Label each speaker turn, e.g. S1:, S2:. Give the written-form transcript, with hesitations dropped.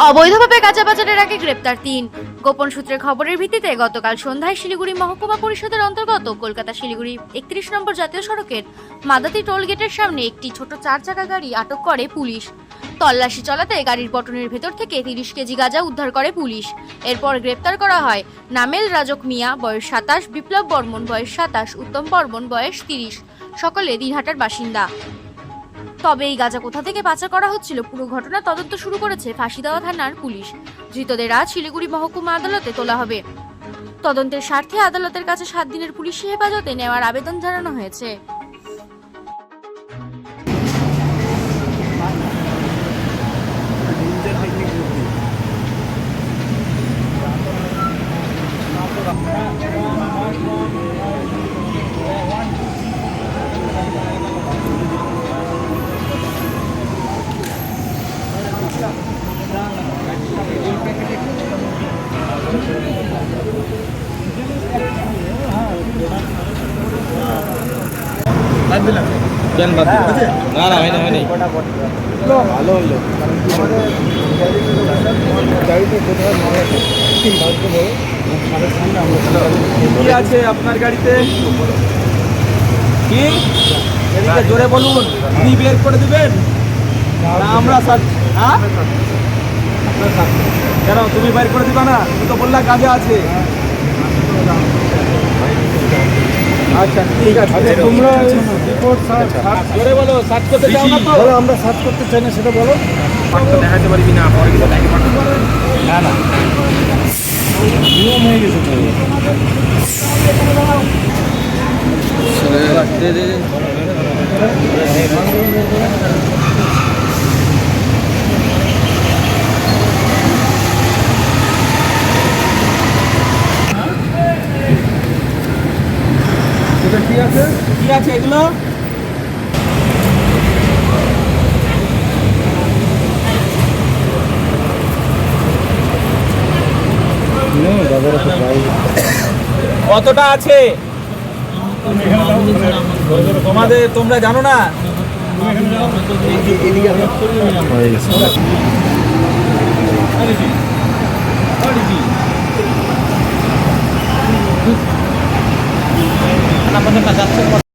S1: অবৈধভাবে গাঁজা পাচারের আগে গ্রেপ্তার ৩। গোপন সূত্রের খবরের ভিত্তিতে গতকাল সন্ধ্যায় শিলিগুড়ি মহকুমা পরিষদের অন্তর্গত কলকাতা শিলিগুড়ি ৩১ নম্বর জাতীয় সড়কের মাদাতি টোল গেটের সামনে একটি ছোট 4 চাকা গাড়ি আটক করে পুলিশ। তল্লাশি চালাতে গাড়ির পটনের ভেতর থেকে 30 কেজি গাঁজা উদ্ধার করে পুলিশ। এরপর গ্রেপ্তার করা হয় নামেল রাজক মিয়া বয়স 27, বিপ্লব বর্মন বয়স 27, উত্তম বর্মন বয়স 30, সকলে দিনহাটার বাসিন্দা। তবে এই গাঁজা কোথা থেকে পাচার করা হচ্ছিল পুরো ঘটনা তদন্ত শুরু করেছে ফাঁসিদেওয়া থানার পুলিশ। ধৃতদের আজ শিলিগুড়ি মহকুমা আদালতে তোলা হবে। তদন্তের স্বার্থে আদালতের কাছে 7 দিনের পুলিশি হেফাজতে নেওয়ার আবেদন জানানো হয়েছে।
S2: কেন বাদ না না হয়নি ভালো হইলো কি আছে আপনার গাড়িতে? কি এদিকে জোরে বলুন, আপনি বের করে দিবেন না আমরা কেন তুমি বের করে দিবা না? তুমি তো বললা কাজে আছে। আচ্ছা ঠিক আছে, তোমরা রিপোর্ট জোরে বলো, সার্চ করতে চাও না তো? বলো আমরা সার্চ করতে চাই না, সেটা বলো। পাঠটা দেখাতে পারবি না, পরে কিন্তু ব্যাংকে পাঠাতে পারবে না। না নিয়ম হয়ে গেছে তো। কি আছে এগুলো? কতটা আছে তোমাদের, তোমরা জানো না?